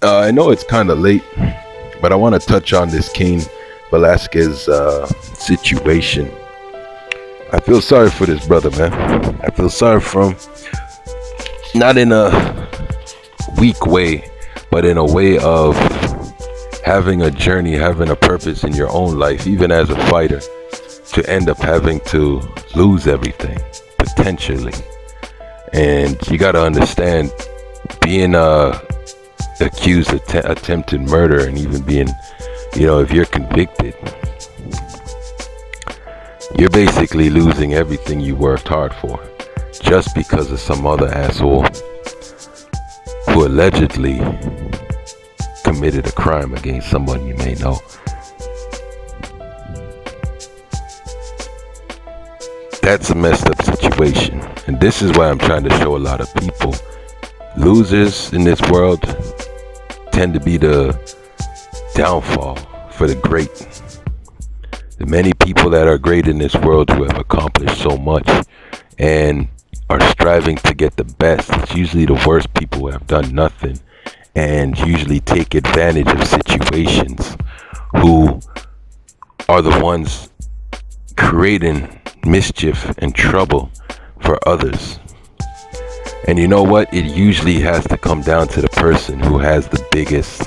I know it's kind of late, but I want to touch on this Cain Velasquez situation. I feel sorry for this brother, man. I feel sorry for him, not in a weak way, but in a way of having a journey, having a purpose in your own life, even as a fighter, to end up having to lose everything, potentially. And you got to understand, being accused of attempted murder, and even being, if you're convicted, you're basically losing everything you worked hard for, just because of some other asshole who allegedly committed a crime against someone you may know. That's a messed up situation, and this is why I'm trying to show a lot of people, losers in this world tend to be the downfall for the great. The many people that are great in this world who have accomplished so much and are striving to get the best, it's usually the worst people who have done nothing and usually take advantage of situations, who are the ones creating mischief and trouble for others. And you know what? It usually has to come down to the person who has the biggest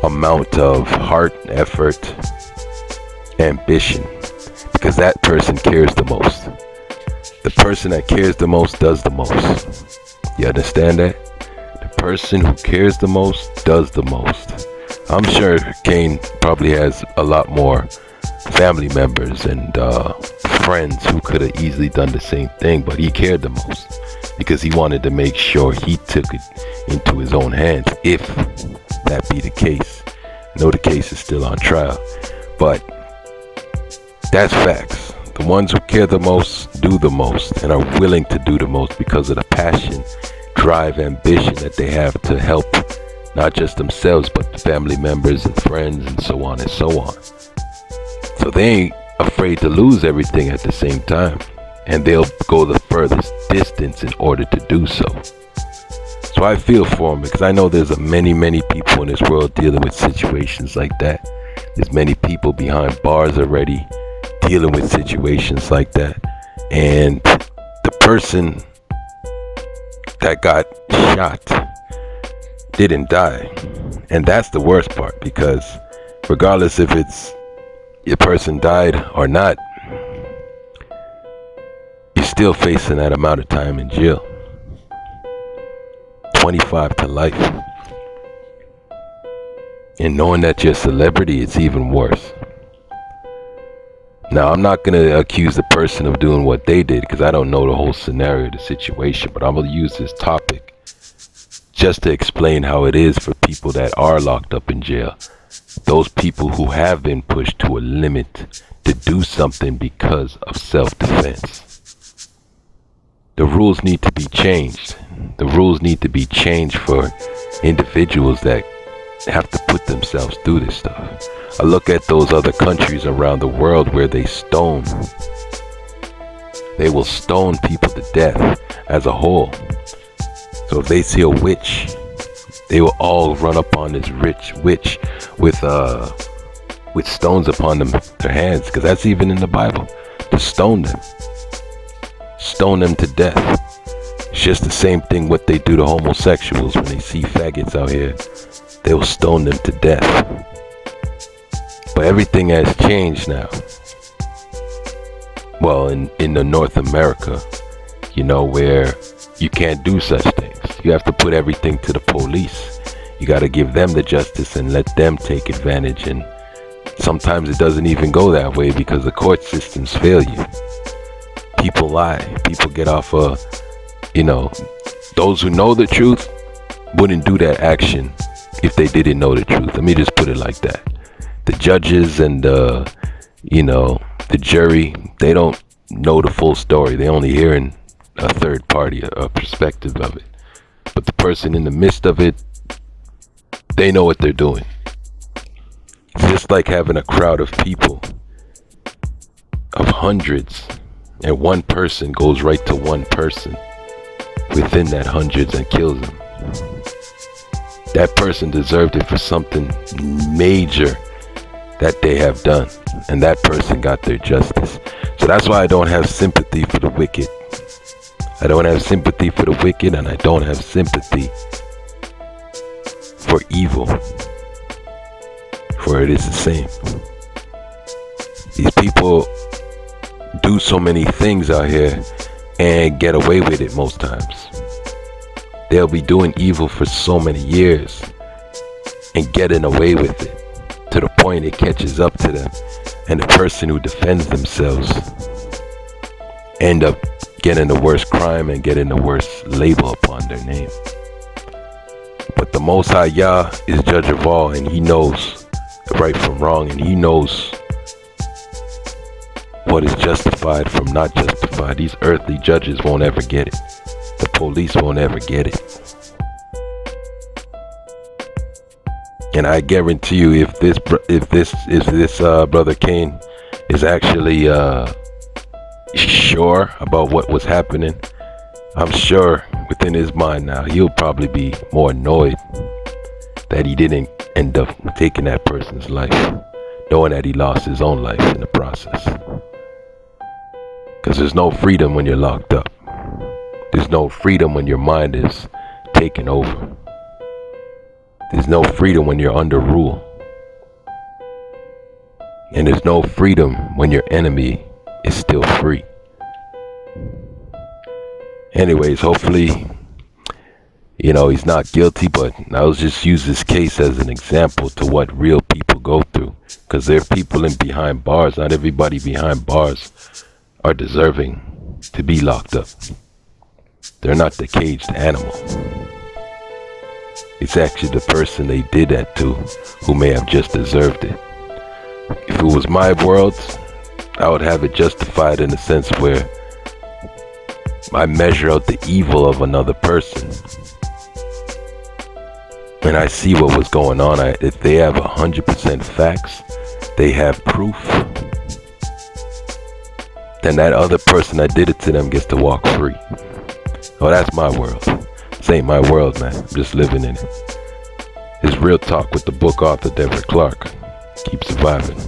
amount of heart, effort, ambition, because that person cares the most. The person that cares the most does the most. You understand that? The person who cares the most does the most. I'm sure Cain probably has a lot more family members and friends who could have easily done the same thing, but he cared the most because he wanted to make sure he took it into his own hands, if that be the case. I know the case is still on trial, but that's facts. The ones who care the most do the most and are willing to do the most because of the passion, drive, ambition that they have to help not just themselves but the family members and friends and so on and so on. So they ain't afraid to lose everything at the same time, and they'll go the furthest distance in order to do so. So I feel for them, because I know there's many people in this world dealing with situations like that. There's many people behind bars already dealing with situations like that, and the person that got shot didn't die. And that's the worst part, because regardless if it's your person died or not, you're still facing that amount of time in jail. 25 to life. And knowing that you're a celebrity, it's even worse. Now, I'm not going to accuse the person of doing what they did, because I don't know the whole scenario, the situation, but I'm going to use this topic just to explain how it is for people that are locked up in jail. Those people who have been pushed to a limit to do something because of self-defense. The rules need to be changed. The rules need to be changed for individuals that have to put themselves through this stuff. I look at those other countries around the world where they will stone people to death as a whole. So if they see a witch, they will all run up on this rich witch with stones upon their hands, because that's even in the Bible, to stone them to death. It's just the same thing what they do to homosexuals. When they see faggots out here, they will stone them to death. But everything has changed now. Well, in the North America, where you can't do such things. You have to put everything to the police. You got to give them the justice and let them take advantage. And sometimes it doesn't even go that way, because the court systems fail you. People lie. People get off those who know the truth wouldn't do that action if they didn't know the truth. Let me just put it like that. The judges and the jury, they don't know the full story. They only hearing a third party, a perspective of it. But the person in the midst of it, they know what they're doing. It's just like having a crowd of people, of hundreds, and one person goes right to one person within that hundreds and kills them. that person deserved it for something major that they have done, and that person got their justice. So that's why I don't have sympathy for the wicked. I don't have sympathy for the wicked, and I don't have sympathy for evil, for it is the same. These people do so many things out here and get away with it most times. They'll be doing evil for so many years and getting away with it to the point it catches up to them, and the person who defends themselves end up getting the worst crime and getting the worst label upon their name. But the Most High Yah is judge of all, and he knows right from wrong, and he knows what is justified from not justified. These earthly judges won't ever get it. The police won't ever get it. And I guarantee you, if this brother Cain is actually sure about what was happening, I'm sure within his mind now he'll probably be more annoyed that he didn't end up taking that person's life, knowing that he lost his own life in the process. Because there's no freedom when you're locked up. There's no freedom when your mind is taken over. There's no freedom when you're under rule. And there's no freedom when your enemy is still free. Anyways, hopefully, he's not guilty, but I'll just use this case as an example to what real people go through. Because there are people behind bars. Not everybody behind bars are deserving to be locked up. They're not the caged animal. It's actually the person they did that to who may have just deserved it. If it was my world, I would have it justified in a sense where I measure out the evil of another person and I see what was going on. If they have 100% facts, they have proof, then that other person that did it to them gets to walk free. Oh, that's my world. This ain't my world, man. I'm just living in it. It's Real Talk with the book author, Devret Clarke. Keep surviving.